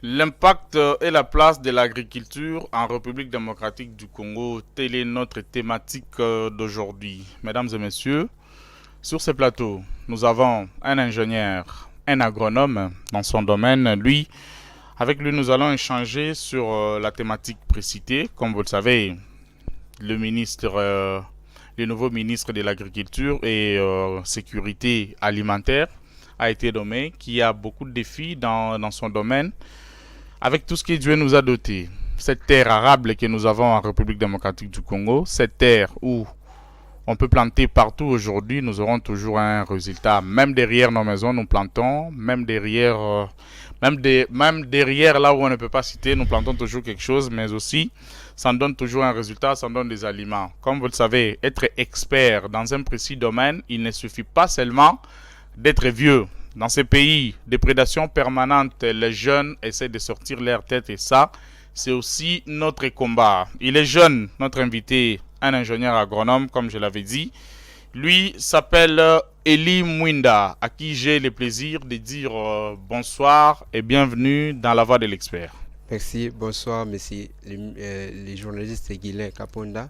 L'impact et la place de l'agriculture en République démocratique du Congo, telle est notre thématique d'aujourd'hui. Mesdames et messieurs, sur ce plateau, nous avons un ingénieur, un agronome dans son domaine. Avec lui, nous allons échanger sur la thématique précitée. Comme vous le savez, le nouveau ministre de l'Agriculture et Sécurité alimentaire a été nommé, qui a beaucoup de défis dans son domaine. Avec tout ce que Dieu nous a doté, cette terre arable que nous avons en République démocratique du Congo, cette terre où on peut planter partout aujourd'hui, nous aurons toujours un résultat. Même derrière nos maisons, nous plantons, même derrière là où on ne peut pas citer, nous plantons toujours quelque chose, mais aussi, ça donne toujours un résultat, ça donne des aliments. Comme vous le savez, être expert dans un précis domaine, il ne suffit pas seulement d'être vieux. Dans ces pays de prédation permanente, les jeunes essaient de sortir leur tête et ça, c'est aussi notre combat. Il est jeune, notre invité, un ingénieur agronome, comme je l'avais dit. Lui s'appelle Eli Mwinda, à qui j'ai le plaisir de dire bonsoir et bienvenue dans la voix de l'expert. Merci, bonsoir, monsieur les journalistes Guilain Caponda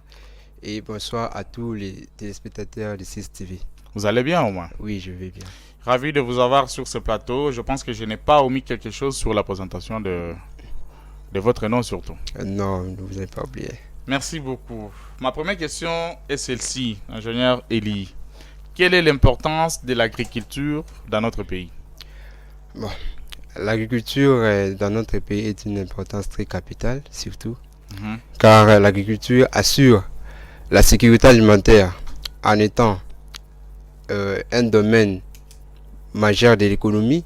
et bonsoir à tous les téléspectateurs de CIS-TV. Vous allez bien au moins? Oui, je vais bien. Ravi de vous avoir sur ce plateau. Je pense que je n'ai pas omis quelque chose sur la présentation de votre nom surtout. Non, ne vous avez pas oublié. Merci beaucoup. Ma première question est celle-ci, ingénieur Eli. Quelle est l'importance de l'agriculture dans notre pays? Bon, l'agriculture dans notre pays est une importance très capitale, surtout, car l'agriculture assure la sécurité alimentaire en étant un domaine majeur de l'économie,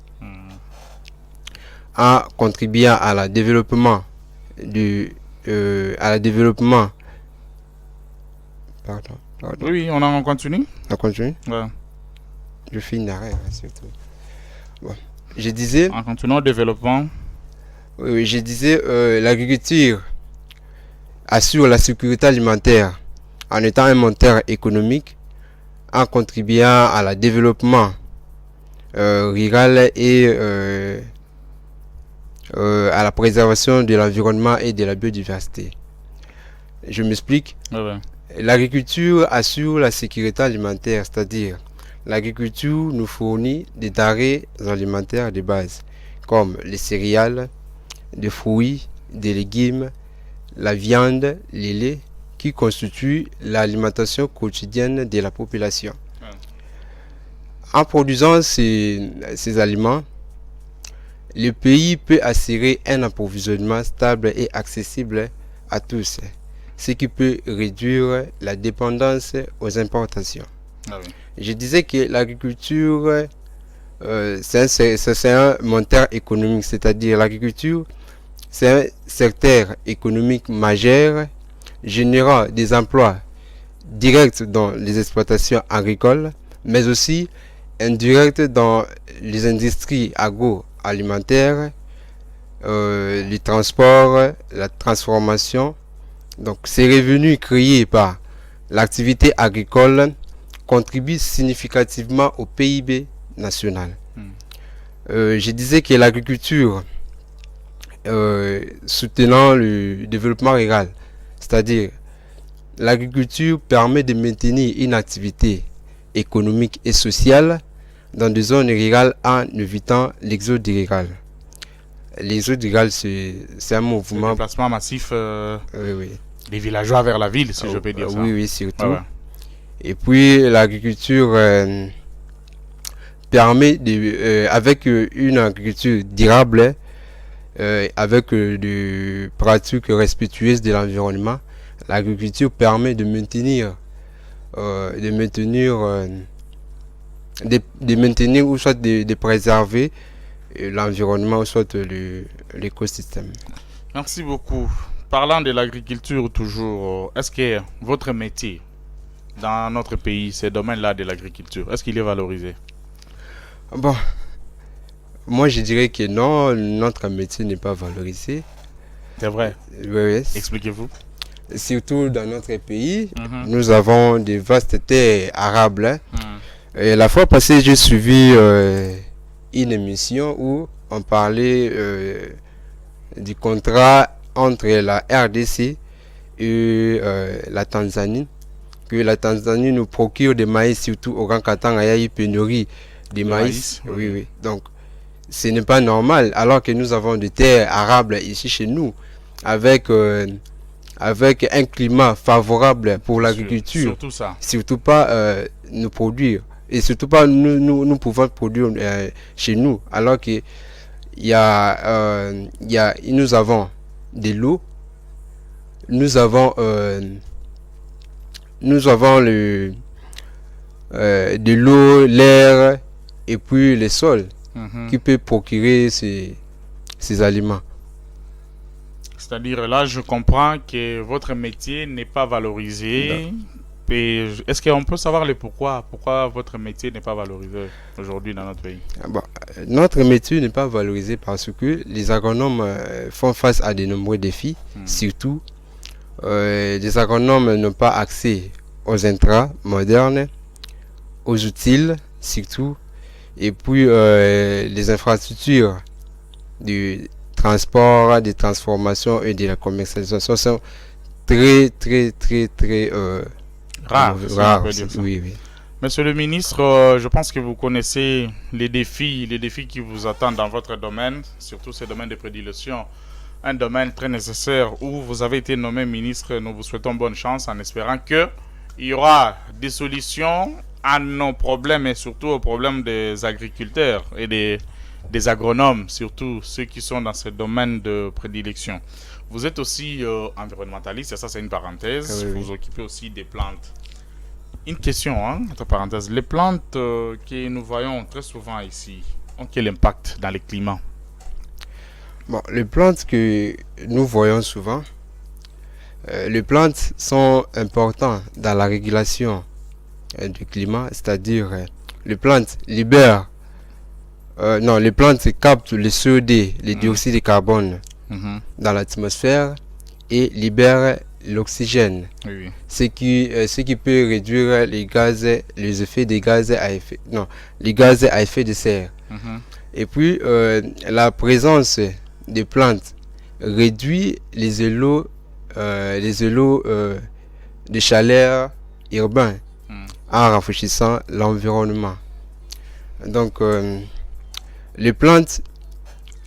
en contribuant à la développement Pardon. Oui, on continue. On continue. Ouais. Je fais une arrêt, surtout. Bon. Je disais. En continuant le développement. Oui, je disais l'agriculture assure la sécurité alimentaire en étant un moteur économique, en contribuant à la développement rural et à la préservation de l'environnement et de la biodiversité. Je m'explique. Ouais. L'agriculture assure la sécurité alimentaire, c'est-à-dire l'agriculture nous fournit des denrées alimentaires de base, comme les céréales, des fruits, des légumes, la viande, les laits, qui constituent l'alimentation quotidienne de la population. En produisant ces aliments, le pays peut assurer un approvisionnement stable et accessible à tous, ce qui peut réduire la dépendance aux importations. Je disais que l'agriculture, c'est un moteur économique, c'est-à-dire l'agriculture, c'est un secteur économique majeur, générant des emplois directs dans les exploitations agricoles, mais aussi indirects dans les industries agroalimentaires, le transport, la transformation. Donc, ces revenus créés par l'activité agricole contribuent significativement au PIB national. Je disais que l'agriculture, soutenant le développement rural, c'est-à-dire l'agriculture permet de maintenir une activité économique et sociale dans des zones rurales en évitant l'exode rural. L'exode rural, c'est un mouvement... Le déplacement massif oui. des villageois vers la ville, si je peux dire ça. Oui, surtout. Ouais. Et puis l'agriculture permet, avec une agriculture durable, avec des pratiques respectueuses de l'environnement, l'agriculture permet de maintenir ou soit de préserver l'environnement ou soit l'écosystème. Merci beaucoup. Parlant de l'agriculture toujours, est-ce que votre métier dans notre pays, ce domaine-là de l'agriculture, est-ce qu'il est valorisé? Bon, moi je dirais que non, notre métier n'est pas valorisé. C'est vrai? Oui. Expliquez-vous. Surtout dans notre pays, nous avons des vastes terres arables. Et la fois passée, j'ai suivi une émission où on parlait du contrat entre la RDC et la Tanzanie, que la Tanzanie nous procure des maïs, surtout au Grand Katanga, il y a eu pénurie de maïs. Oui, oui. Donc, ce n'est pas normal, alors que nous avons des terres arables ici chez nous, avec un climat favorable pour l'agriculture. Surtout ça. Surtout pas nous produire. Et surtout pas nous pouvons produire chez nous, alors que nous avons de l'eau, nous avons de l'eau, l'air et puis le sol qui peut procurer ces aliments. C'est-à-dire là, je comprends que votre métier n'est pas valorisé. Et est-ce qu'on peut savoir le pourquoi votre métier n'est pas valorisé aujourd'hui dans notre pays? Bon, notre métier n'est pas valorisé parce que les agronomes font face à de nombreux défis. Surtout, les agronomes n'ont pas accès aux intrants modernes, aux outils surtout, et puis les infrastructures du transport, des transformations et de la commercialisation sont très rares. Oui, oui. Monsieur le ministre, je pense que vous connaissez les défis qui vous attendent dans votre domaine, surtout ces domaines de prédilection. Un domaine très nécessaire où vous avez été nommé ministre. Nous vous souhaitons bonne chance en espérant qu'il y aura des solutions à nos problèmes et surtout aux problèmes des agriculteurs et des agronomes, surtout ceux qui sont dans ce domaine de prédilection. Vous êtes aussi environnementaliste, et ça c'est une parenthèse. Oui. Vous vous occupez aussi des plantes. Une question, entre parenthèses. Les plantes que nous voyons très souvent ici ont quel impact dans le climat? Bon, les plantes que nous voyons souvent, les plantes sont importantes dans la régulation du climat, c'est-à-dire les plantes libèrent, les plantes captent le CO2, le dioxyde de carbone dans l'atmosphère et libèrent l'oxygène, ce qui peut réduire les effets des gaz à effet, les gaz à effet de serre. Et puis la présence des plantes réduit les îlots de chaleur urbains en rafraîchissant l'environnement. Donc les plantes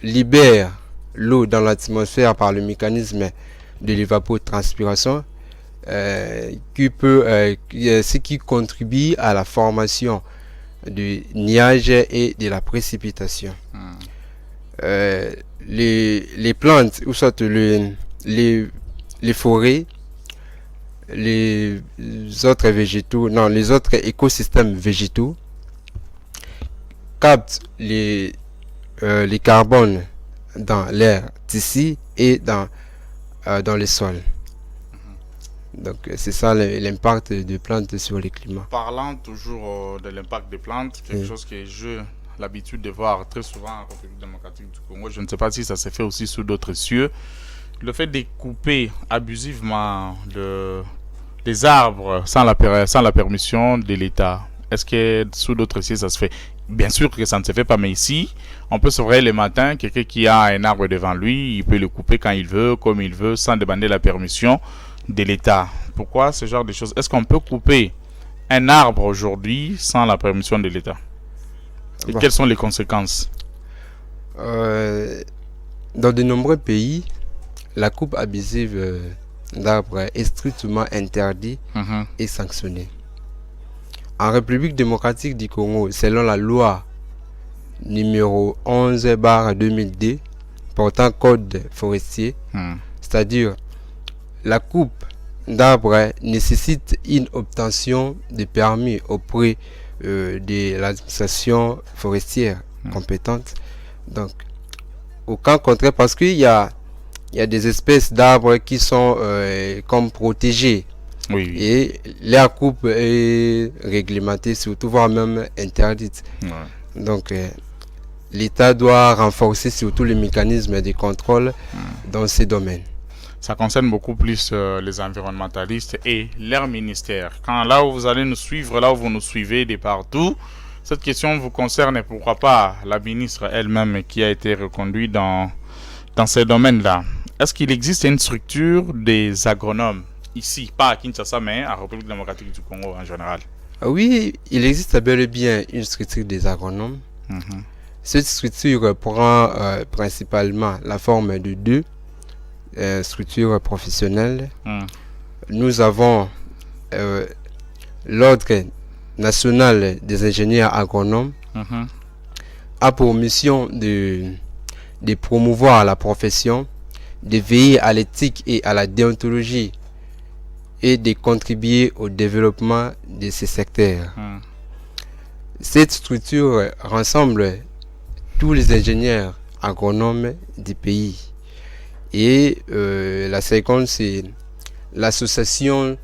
libèrent l'eau dans l'atmosphère par le mécanisme de l'évapotranspiration, ce qui contribue à la formation du nuage et de la précipitation. Les plantes, ou soit les forêts, les autres écosystèmes végétaux captent les carbones dans l'air d'ici et dans le sol. Donc c'est ça l'impact des plantes sur le climat. Parlant toujours de l'impact des plantes, quelque chose que j'ai l'habitude de voir très souvent en République démocratique du Congo, je ne sais pas si ça se fait aussi sous d'autres cieux, le fait de couper abusivement les arbres sans la permission de l'État. Est-ce que sous d'autres cieux ça se fait? Bien sûr que ça ne se fait pas, mais ici, on peut se réveiller le matin, quelqu'un qui a un arbre devant lui, il peut le couper quand il veut, comme il veut, sans demander la permission de l'État. Pourquoi ce genre de choses? Est-ce qu'on peut couper un arbre aujourd'hui sans la permission de l'État? Et quelles sont les conséquences? Dans de nombreux pays, la coupe abusive d'arbres est strictement interdite et sanctionnée. En République démocratique du Congo, selon la loi numéro 11/2002 portant code forestier, c'est-à-dire la coupe d'arbres nécessite une obtention de permis auprès de l'administration forestière compétente. Donc, au cas contraire, parce qu'il y a des espèces d'arbres qui sont comme protégées. Et la coupe est réglementée, surtout voire même interdite. Donc l'État doit renforcer surtout les mécanismes de contrôle dans ces domaines. Ça concerne beaucoup plus les environnementalistes et leur ministère. Quand là où vous allez nous suivre, là où vous nous suivez de partout, cette question vous concerne et pourquoi pas la ministre elle-même qui a été reconduite dans dans ces domaines-là, est-ce qu'il existe une structure des agronomes ici, pas à Kinshasa, mais en République démocratique du Congo en général? Oui, il existe bel et bien une structure des agronomes. Mhm. Cette structure prend principalement la forme de deux structures professionnelles. Mm. Nous avons l'Ordre national des ingénieurs agronomes, Mhm. a pour mission de promouvoir la profession, de veiller à l'éthique et à la déontologie et de contribuer au développement de ces secteurs. Mm. Cette structure rassemble tous les ingénieurs agronomes du pays. Et la seconde, c'est l'association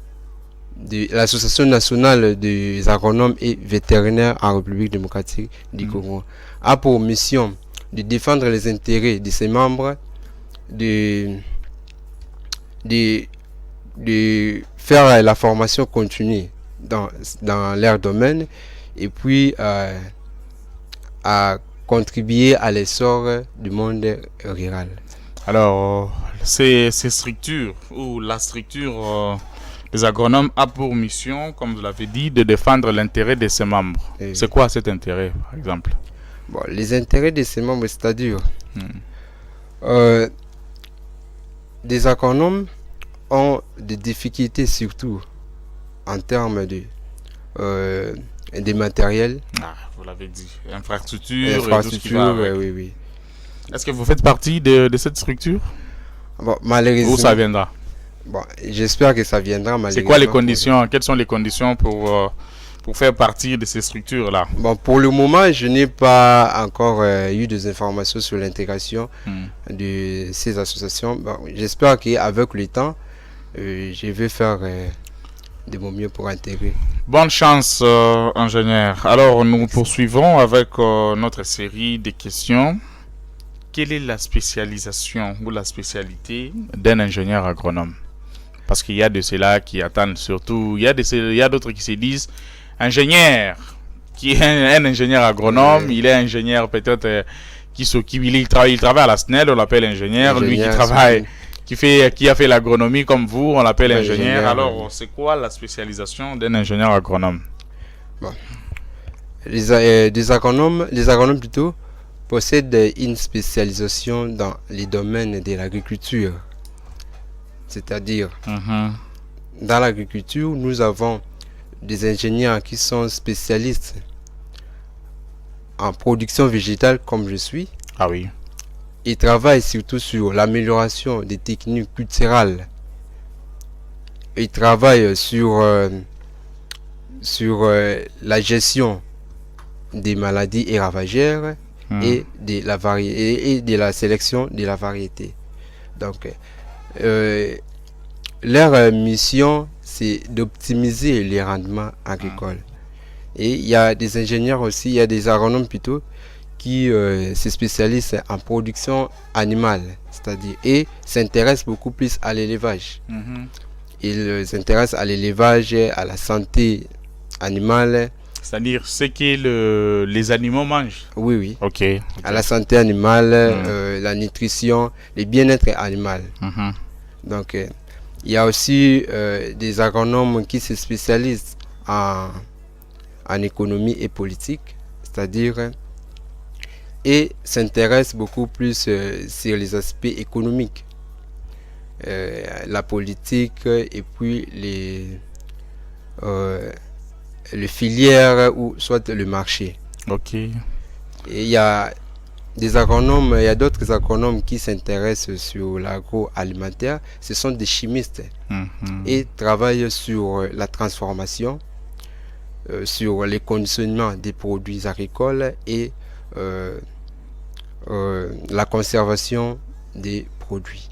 nationale des agronomes et vétérinaires en République démocratique du Congo, a pour mission de défendre les intérêts de ses membres, de faire la formation continue dans leur domaine, et puis à contribuer à l'essor du monde rural. Alors, ces structures, ou la structure des agronomes a pour mission, comme vous l'avez dit, de défendre l'intérêt de ses membres. Et C'est quoi cet intérêt, par exemple? bon, les intérêts de ses membres, c'est-à-dire des agronomes ont des difficultés surtout en termes de matériel, Ah, vous l'avez dit, infrastructure et tout ce qui va avec. oui. Est-ce que vous faites partie de cette structure? Bon, malheureusement, Où ça viendra? bon, j'espère que ça viendra malheureusement. C'est quoi les conditions? Quelles sont les conditions pour faire partie de ces structures-là? Bon, pour le moment, je n'ai pas encore eu des informations sur l'intégration de ces associations. Bon, j'espère qu'avec le temps, je vais faire de mon mieux pour intégrer. Bonne chance, ingénieur. Alors, nous poursuivons avec notre série de questions. Quelle est la spécialisation ou la spécialité d'un ingénieur agronome? Parce qu'il y a de ceux-là qui attendent surtout, il y a d'autres qui se disent ingénieur, qui est un ingénieur agronome, il est ingénieur peut-être il travaille à la SNEL, on l'appelle ingénieur. Lui qui travaille, qui a fait l'agronomie comme vous, on l'appelle ingénieur. Alors, c'est quoi la spécialisation d'un ingénieur agronome? Bon. Les agronomes plutôt possèdent une spécialisation dans les domaines de l'agriculture. C'est-à-dire, dans l'agriculture, nous avons des ingénieurs qui sont spécialistes en production végétale, comme je suis. Ah oui. Ils travaillent surtout sur l'amélioration des techniques culturales. Ils travaillent sur la gestion des maladies et ravagères et de la sélection de la variété. Donc, leur mission, c'est d'optimiser les rendements agricoles. Et il y a des ingénieurs aussi, il y a des agronomes plutôt, qui se spécialisent en production animale, c'est-à-dire, et s'intéressent beaucoup plus à l'élevage. Ils s'intéressent à l'élevage, à la santé animale. C'est-à-dire ce que les animaux mangent. Oui. Ok. À la santé animale, la nutrition, le bien-être animal. Donc, il y a aussi des agronomes qui se spécialisent en économie et politique, c'est-à-dire, et s'intéressent beaucoup plus sur les aspects économiques, la politique et puis les filières ou soit le marché. Ok. Et il y a d'autres agronomes qui s'intéressent sur l'agroalimentaire. Ce sont des chimistes et travaillent sur la transformation, sur les conditionnements des produits agricoles et la conservation des produits.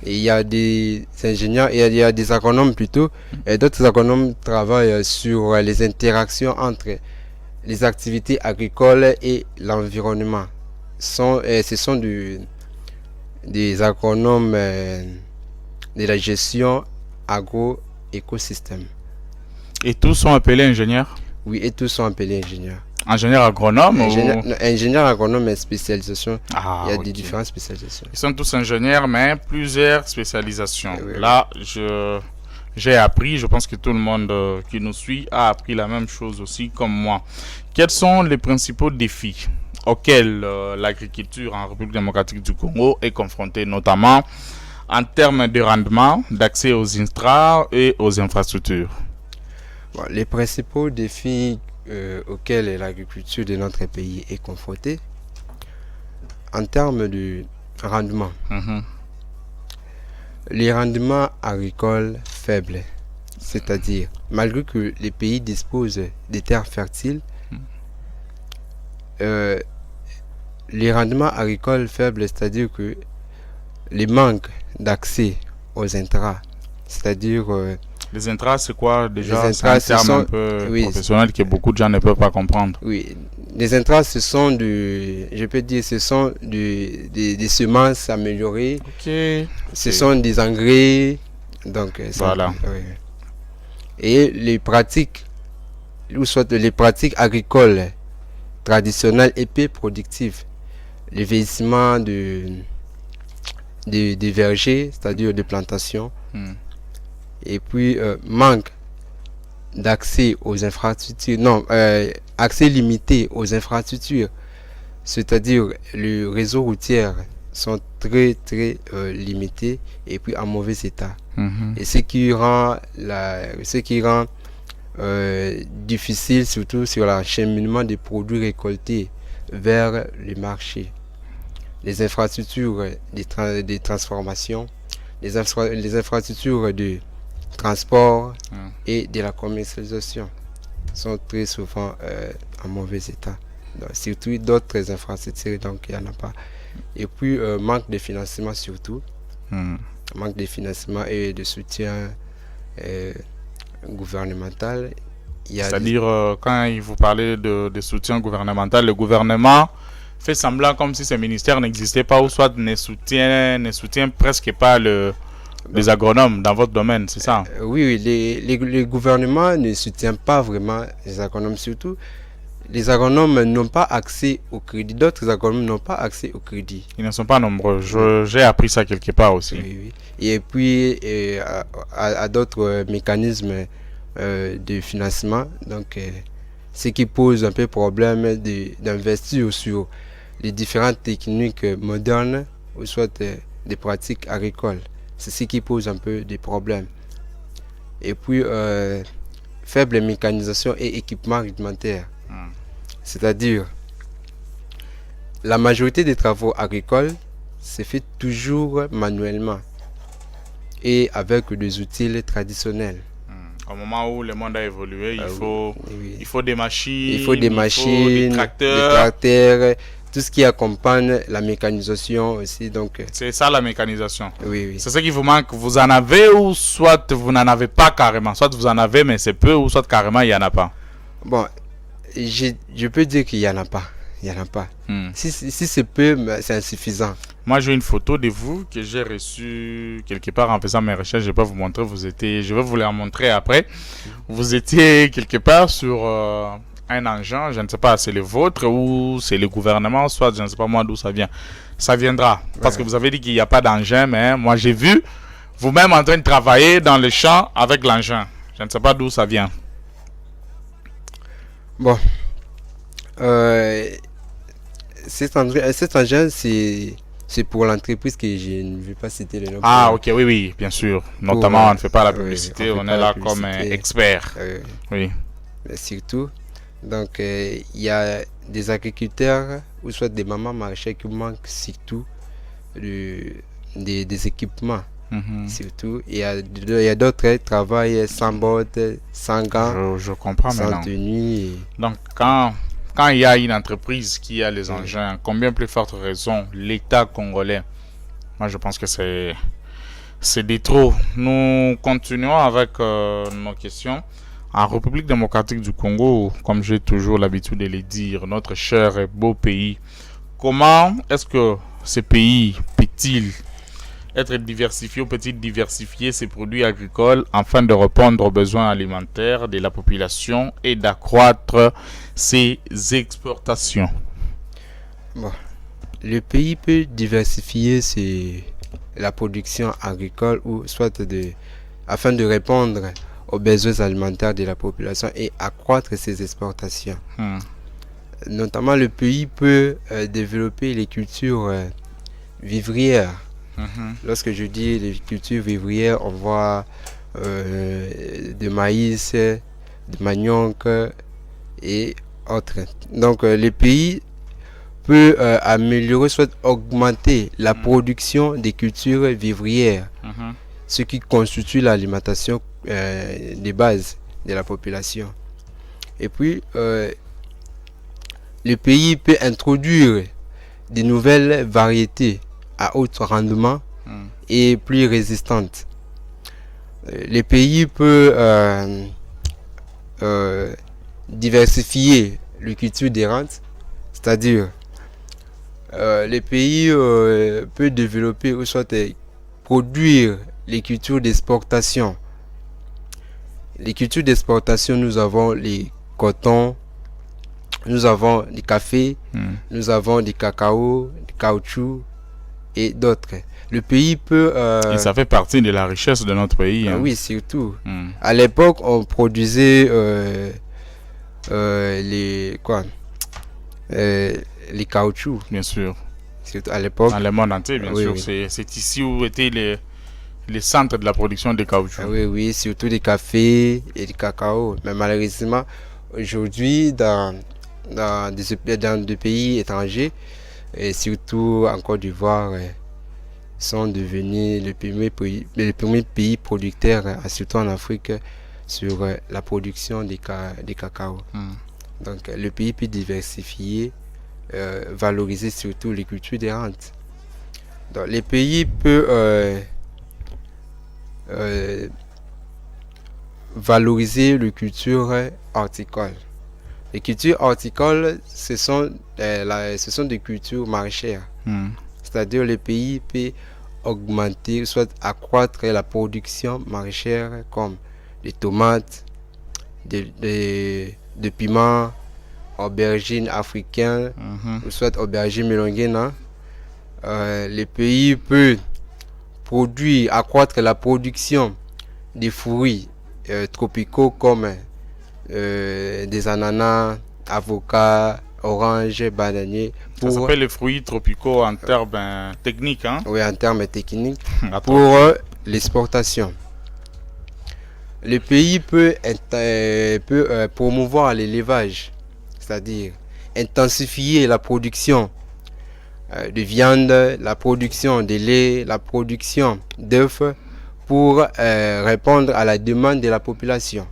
Et il y a des ingénieurs, et il y a des agronomes plutôt, et d'autres agronomes travaillent sur les interactions entre les activités agricoles et l'environnement. Ce sont des agronomes de la gestion agro-écosystème. Et tous sont appelés ingénieurs? Oui, et tous sont appelés ingénieurs. Ingénieur agronome Ingénieur agronome et spécialisation. Ah, Il y a ok. des différentes spécialisations. Ils sont tous ingénieurs, mais plusieurs spécialisations. Oui, oui. Là, j'ai appris, je pense que tout le monde qui nous suit a appris la même chose aussi comme moi. Quels sont les principaux défis auxquels l'agriculture en République démocratique du Congo est confrontée, notamment en termes de rendement, d'accès aux intrants et aux infrastructures? Bon, les principaux défis auxquels l'agriculture de notre pays est confrontée, en termes de rendement, les rendements agricoles faibles, c'est-à-dire malgré que les pays disposent de terres fertiles, les rendements agricoles faibles, c'est-à-dire que les manques d'accès aux intrants, c'est-à-dire les intrants, c'est quoi déjà? les C'est un intrants, terme un peu professionnel que beaucoup de gens ne peuvent pas comprendre. Oui, les intrants, ce sont je peux dire, ce sont des semences améliorées. Ok. Ce sont des engrais. Donc, voilà. Oui. Et les pratiques, ou soit les pratiques agricoles traditionnelles et peu productives, le vieillissement des vergers, c'est-à-dire des plantations, et puis manque d'accès aux infrastructures, accès limité aux infrastructures, c'est-à-dire le réseau routier sont très limités et puis en mauvais état. Et ce qui rend difficile surtout sur l'acheminement des produits récoltés vers le marché. Les infrastructures de transformation, les infrastructures de transport et de la commercialisation sont très souvent en mauvais état. Donc, surtout d'autres infrastructures, donc il n'y en a pas. Et puis manque de financement surtout. Manque de financement et de soutien gouvernemental. C'est-à-dire, quand vous parlez de soutien gouvernemental, le gouvernement fait semblant comme si ce ministère n'existait pas ou soit ne soutient presque pas les agronomes dans votre domaine, c'est ça? Oui, les gouvernements ne soutiennent pas vraiment les agronomes, surtout. Les agronomes n'ont pas accès au crédit. D'autres agronomes n'ont pas accès au crédit. Ils ne sont pas nombreux. J'ai appris ça quelque part aussi. Oui. Et puis, à d'autres mécanismes de financement. Donc, ce qui pose un peu problème d'investir sur les différentes techniques modernes ou soit des pratiques agricoles. C'est ce qui pose un peu des problèmes. Et puis, faible mécanisation et équipement rudimentaire. C'est-à-dire, la majorité des travaux agricoles se fait toujours manuellement et avec des outils traditionnels. Au moment où le monde a évolué, il faut des machines, il faut des tracteurs, tout ce qui accompagne la mécanisation aussi. Donc, c'est ça la mécanisation. Oui. C'est ce qui vous manque. Vous en avez ou soit vous n'en avez pas carrément. Soit vous en avez mais c'est peu ou soit carrément il n'y en a pas. Bon, je peux dire qu'il n'y en a pas. Il n'y en a pas. Si c'est peu, c'est insuffisant. Moi, j'ai une photo de vous que j'ai reçue quelque part en faisant mes recherches. Je vais pas vous montrer. Je vais vous la montrer après. Vous étiez quelque part sur un engin. Je ne sais pas, c'est le vôtre ou c'est le gouvernement, soit je ne sais pas moi d'où ça vient. Ça viendra. Parce que vous avez dit qu'il n'y a pas d'engin, mais moi j'ai vu vous-même en train de travailler dans le champ avec l'engin. Je ne sais pas d'où ça vient. Bon. Cet engin, c'est pour l'entreprise que je ne vais pas citer le nom. Ah, ok, oui, bien sûr. Notamment, on ne fait pas la publicité, on est là comme expert. Oui. Mais surtout, donc, il y a des agriculteurs ou soit des mamans maraîchers qui manquent surtout des équipements. Surtout, il y a d'autres qui travaillent sans bottes, sans gants, je comprends sans tenue. Donc, quand il y a une entreprise qui a les engins, combien plus forte raison l'État congolais? Moi, je pense que c'est des trop. Nous continuons avec nos questions. En République démocratique du Congo, comme j'ai toujours l'habitude de le dire, notre cher et beau pays, comment est-ce que ce pays peut-il être diversifié ou peut-il diversifier ses produits agricoles afin de répondre aux besoins alimentaires de la population et d'accroître ses exportations? Bon, le pays peut diversifier la production agricole ou soit afin de répondre aux besoins alimentaires de la population et accroître ses exportations. Notamment, le pays peut développer les cultures vivrières. Lorsque je dis les cultures vivrières, on voit de maïs, de manioc et autres. Donc, le pays peut améliorer, soit augmenter la production des cultures vivrières, ce qui constitue l'alimentation de base de la population. Et puis, le pays peut introduire de nouvelles variétés à haut rendement et plus résistantes. Le pays peut diversifier les cultures des rentes, c'est-à-dire le pays peut développer ou soit produire les cultures d'exportation. Les cultures d'exportation, nous avons les cotons, nous avons du café, nous avons du cacao, du caoutchouc et d'autres. Le pays peut... Et ça fait partie de la richesse de notre pays. Oui, surtout. À l'époque, on produisait les caoutchoucs. Bien sûr. Surtout à l'époque. Dans le monde entier, bien sûr. Oui. C'est ici où étaient les centres de la production de caoutchouc. Oui, surtout des cafés et du cacao. Mais malheureusement, aujourd'hui, dans des pays étrangers, et surtout en Côte d'Ivoire, sont devenus le premier pays producteur, surtout en Afrique, sur la production des cacao. Donc le pays peut diversifier, valoriser surtout les cultures des rentes. Donc les pays peuvent valoriser les cultures horticoles. Les cultures horticoles, ce sont des cultures maraîchères. C'est-à-dire le pays peut augmenter, soit accroître la production maraîchère comme des tomates, des piments, aubergines africaines, ou soit aubergines mélangines. Le pays peut accroître la production des fruits tropicaux comme des ananas, avocats, oranges, bananiers. Ça s'appelle les fruits tropicaux en termes techniques. Oui, en termes techniques. Pour l'exportation. Le pays peut promouvoir l'élevage, c'est-à-dire intensifier la production de viande, la production de lait, la production d'œufs pour répondre à la demande de la population.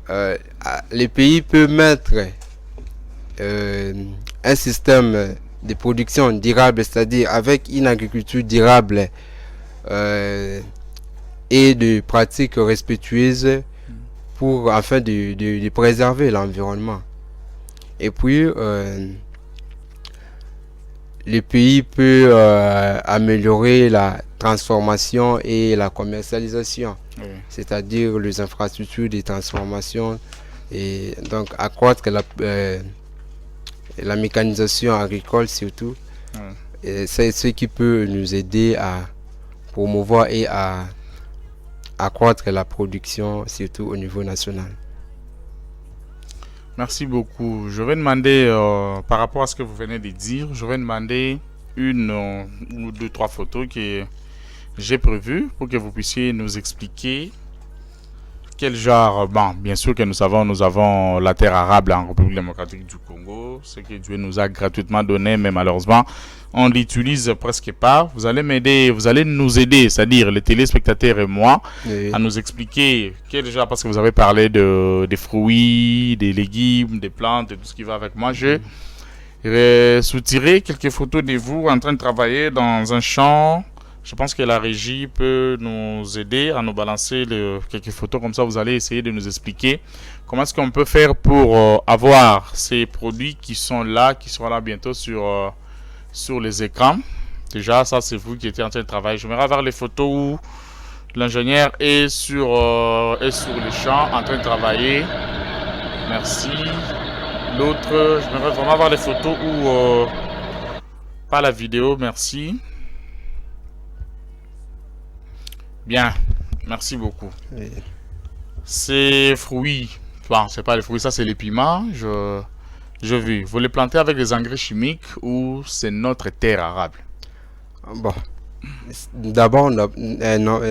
Le pays peut mettre un système de production durable, c'est-à-dire avec une agriculture durable et de pratiques respectueuses afin de préserver l'environnement. Et puis, le pays peut améliorer la transformation et la commercialisation, c'est-à-dire les infrastructures de transformation, et donc accroître la mécanisation agricole surtout. C'est ce qui peut nous aider à promouvoir et à accroître la production surtout au niveau national. Merci beaucoup. Je vais demander, par rapport à ce que vous venez de dire, je vais demander une ou deux, trois photos que j'ai prévues pour que vous puissiez nous expliquer quel genre. Bon, bien sûr que nous avons la terre arable en République démocratique du Congo, ce que Dieu nous a gratuitement donné, mais malheureusement, on l'utilise presque pas. Vous allez nous aider, c'est-à-dire les téléspectateurs et moi, à nous expliquer quel genre, parce que vous avez parlé des fruits, des légumes, des plantes et tout ce qui va avec moi. Je vais soutirer quelques photos de vous en train de travailler dans un champ. Je pense que la régie peut nous aider à nous balancer quelques photos comme ça. Vous allez essayer de nous expliquer comment est-ce qu'on peut faire pour avoir ces produits qui sont là bientôt sur les écrans. Déjà, ça, c'est vous qui étiez en train de travailler. J'aimerais avoir les photos où l'ingénieur est sur les champs en train de travailler. Merci. L'autre, j'aimerais vraiment avoir les photos où... pas la vidéo, merci. Bien, merci beaucoup. Oui. Ces fruits, bon, c'est pas les fruits, ça c'est les piments. Je vis. Vous les plantez avec des engrais chimiques ou c'est notre terre arable? Bon, d'abord,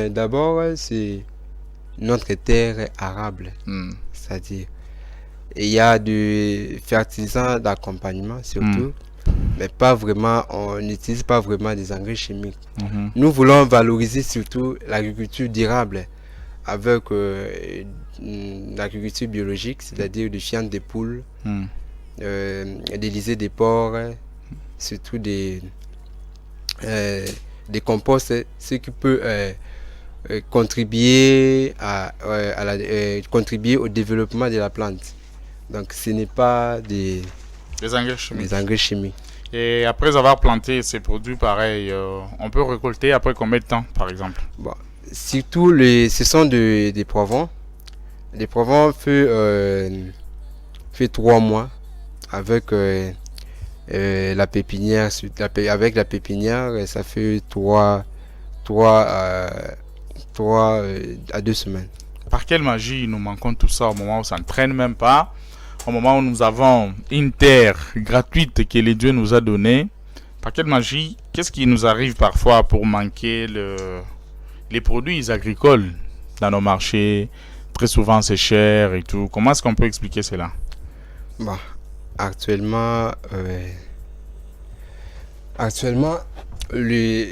d'abord, c'est notre terre arable, Hmm. c'est-à-dire, il y a du fertilisant d'accompagnement surtout, mais pas vraiment, on n'utilise pas vraiment des engrais chimiques. Mhm. Nous voulons valoriser surtout l'agriculture durable avec l'agriculture biologique, c'est-à-dire du fientes des poules, Hmm. des lisiers des porcs, surtout des composts, ce qui peut contribuer contribuer au développement de la plante. Donc ce n'est pas Des engrais chimiques. des engrais chimiques. Et après avoir planté ces produits pareils, on peut récolter après combien de temps, par exemple? Bon, surtout ce sont des poivrons. Les poivrons fait 3 mois avec la pépinière. Avec la pépinière, ça fait 3 à 2 semaines. Par quelle magie nous manquons tout ça au moment où ça ne traîne même pas, au moment où nous avons une terre gratuite que les dieux nous a donnée? Par quelle magie, qu'est-ce qui nous arrive parfois pour manquer les produits agricoles dans nos marchés? Très souvent c'est cher et tout. Comment est-ce qu'on peut expliquer cela? Bon, actuellement,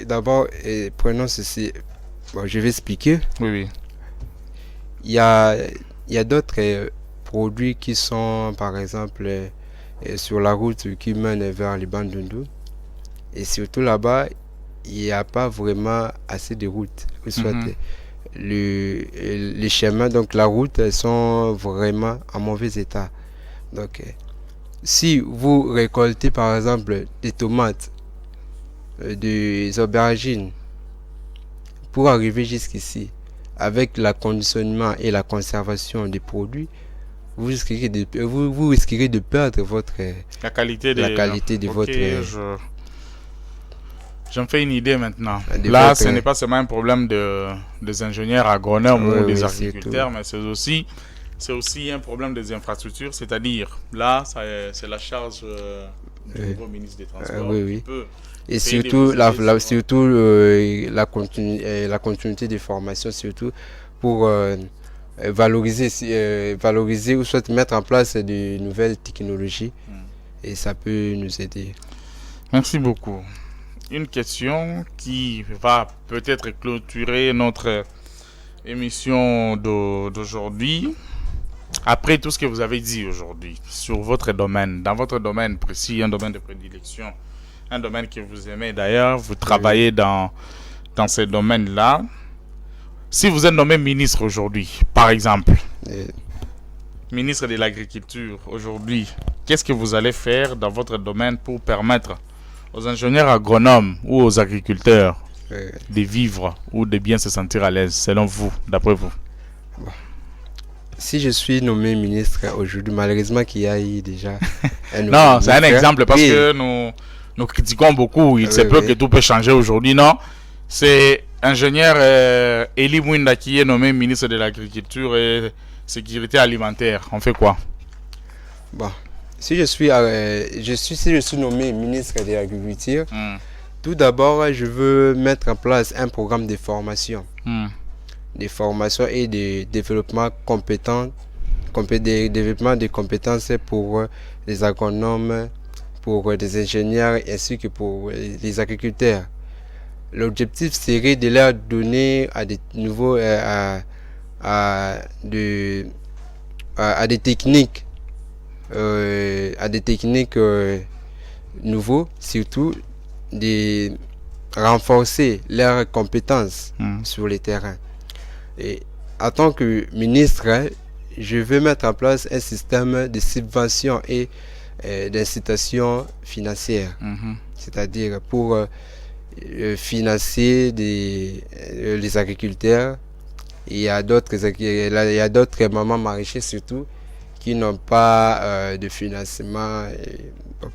d'abord, prenons ceci. Bon, je vais expliquer. Oui, oui. Il y a d'autres produits qui sont, par exemple, sur la route qui mène vers les Bandundu. Et surtout là-bas, il n'y a pas vraiment assez de routes. Soit les chemins, donc la route, elles sont vraiment en mauvais état. Donc, si vous récoltez par exemple des tomates, des aubergines, pour arriver jusqu'ici, avec l'aconditionnement et la conservation des produits, vous risquerez de perdre La qualité de Ok, votre... J'en fais une idée maintenant. De Là, votre- ce n'est pas seulement un problème des ingénieurs agronomes Oui, ou des oui, agriculteurs, mais c'est aussi un problème des infrastructures. C'est-à-dire, là, c'est la charge du nouveau ministre des Transports oui, qui oui. peut Et essayer de surtout, vous aider sur- la continuité des formations, surtout pour valoriser ou soit mettre en place de nouvelles technologies. Et ça peut nous aider. Merci beaucoup. Une question qui va peut-être clôturer notre émission d'aujourd'hui. Après tout ce que vous avez dit aujourd'hui sur votre domaine, dans votre domaine précis, un domaine de prédilection, un domaine que vous aimez d'ailleurs, vous travaillez dans ces domaines-là. Si vous êtes nommé ministre aujourd'hui, par exemple, Et ministre de l'Agriculture aujourd'hui, qu'est-ce que vous allez faire dans votre domaine pour permettre aux ingénieurs agronomes ou aux agriculteurs de vivre ou de bien se sentir à l'aise, selon vous, d'après vous? si je suis nommé ministre aujourd'hui, malheureusement qu'il y a eu déjà un nouveau Non, c'est un ministre. exemple parce Oui. que nous critiquons beaucoup. Il se Oui, peut oui. que tout peut changer aujourd'hui, non? C'est ingénieur Eli Mwinda qui est nommé ministre de l'Agriculture et Sécurité Alimentaire. On fait quoi? Bon, si je suis nommé ministre de l'Agriculture, tout d'abord, je veux mettre en place un programme de formation. Des formations et de développement développement de compétences pour les agronomes, pour les ingénieurs ainsi que pour les agriculteurs. L'objectif serait de leur donner à des nouveaux à des techniques nouveaux, surtout de renforcer leurs compétences sur le terrain. Et en tant que ministre, je veux mettre en place un système de subvention et d'incitation financière. C'est-à-dire pour financer les agriculteurs. Il y a d'autres mamans maraîchers surtout qui n'ont pas de financement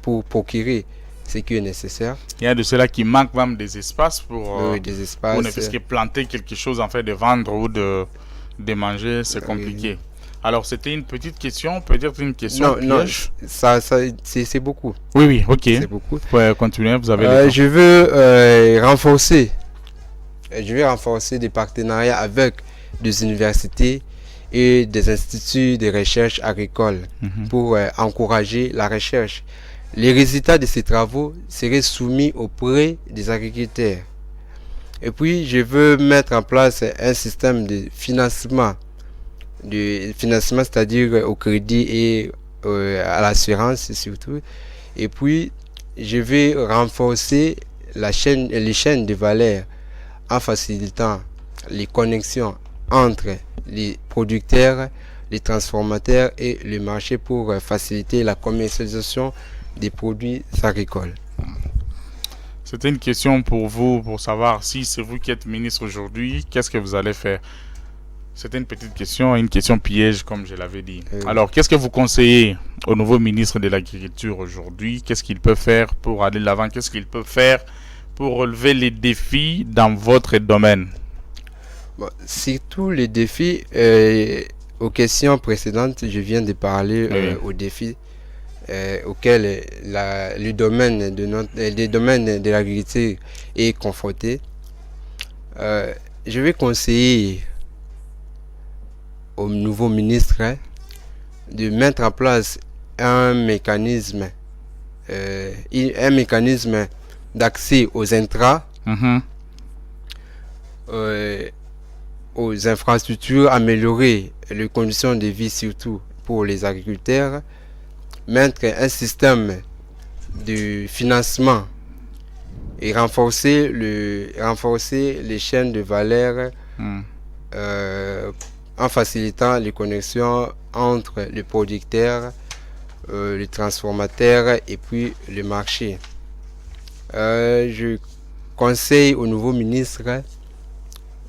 pour procurer ce qui est nécessaire. Il y a de ceux-là qui manquent même des espaces pour, Des espaces. pour ne fût-ce que planter quelque chose en fait de vendre ou de manger, c'est compliqué. Alors c'était une petite question, peut-être une question piège. Non, c'est beaucoup. Oui, oui, ok. C'est beaucoup. Ouais, continuez, vous avez le temps. Je veux renforcer des partenariats avec des universités et des instituts de recherche agricole pour encourager la recherche. Les résultats de ces travaux seraient soumis auprès des agriculteurs. Et puis, je veux mettre en place un système de financement, c'est-à-dire au crédit et à l'assurance surtout. Et puis, je vais renforcer les chaînes de valeur en facilitant les connexions entre les producteurs, les transformateurs et le marché pour faciliter la commercialisation des produits agricoles. C'était une question pour vous, pour savoir si c'est vous qui êtes ministre aujourd'hui, qu'est-ce que vous allez faire? C'était une petite question, une question piège, comme je l'avais dit. Alors, qu'est-ce que vous conseillez au nouveau ministre de l'Agriculture aujourd'hui? Qu'est-ce qu'il peut faire pour aller de l'avant? Qu'est-ce qu'il peut faire pour relever les défis dans votre domaine? Bon, surtout les défis, aux questions précédentes, je viens de parler aux défis auxquels le domaine des domaines de l'agriculture est confronté. Je vais conseiller au nouveau ministre de mettre en place un mécanisme d'accès aux intrants, aux infrastructures, améliorer les conditions de vie surtout pour les agriculteurs, mettre un système de financement et renforcer les chaînes de valeur en facilitant les connexions entre les producteurs, les transformateurs et puis le marché. Je conseille au nouveau ministre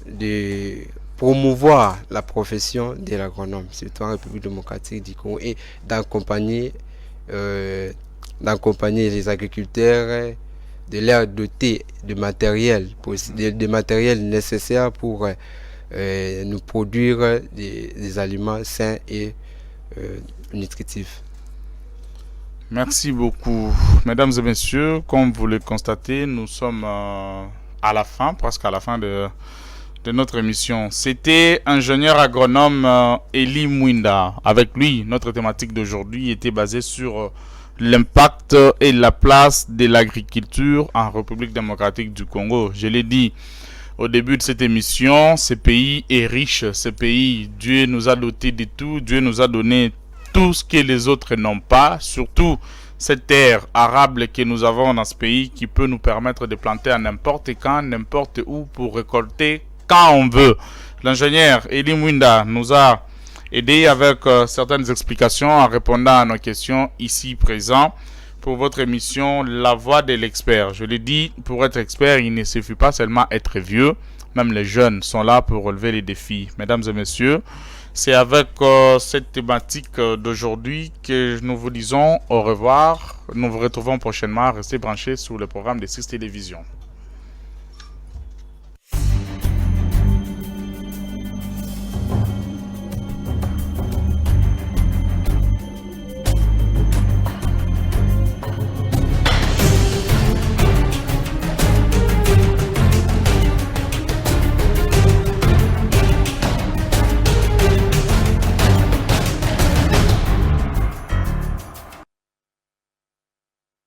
de promouvoir la profession de l'agronome, surtout en République démocratique du Congo, et d'accompagner les agriculteurs, de leur doter de matériel nécessaire pour nous produire des aliments sains et nutritifs. Merci beaucoup. Mesdames et messieurs, comme vous le constatez, nous sommes à la fin, presque à la fin de notre émission. C'était ingénieur agronome Eli Mwinda. Avec lui, notre thématique d'aujourd'hui était basée sur l'impact et la place de l'agriculture en République démocratique du Congo. Je l'ai dit au début de cette émission, ce pays est riche. Ce pays, Dieu nous a doté de tout. Dieu nous a donné tout ce que les autres n'ont pas. Surtout cette terre arable que nous avons dans ce pays qui peut nous permettre de planter à n'importe quand, n'importe où pour récolter quand on veut. L'ingénieur Eli Mwinda nous a aidé avec certaines explications en répondant à nos questions ici présents pour votre émission La Voix de l'expert. Je l'ai dit, pour être expert, il ne suffit pas seulement être vieux, même les jeunes sont là pour relever les défis. Mesdames et messieurs, c'est avec cette thématique d'aujourd'hui que nous vous disons au revoir. Nous vous retrouvons prochainement. Restez branchés sur le programme de 6 télévisions.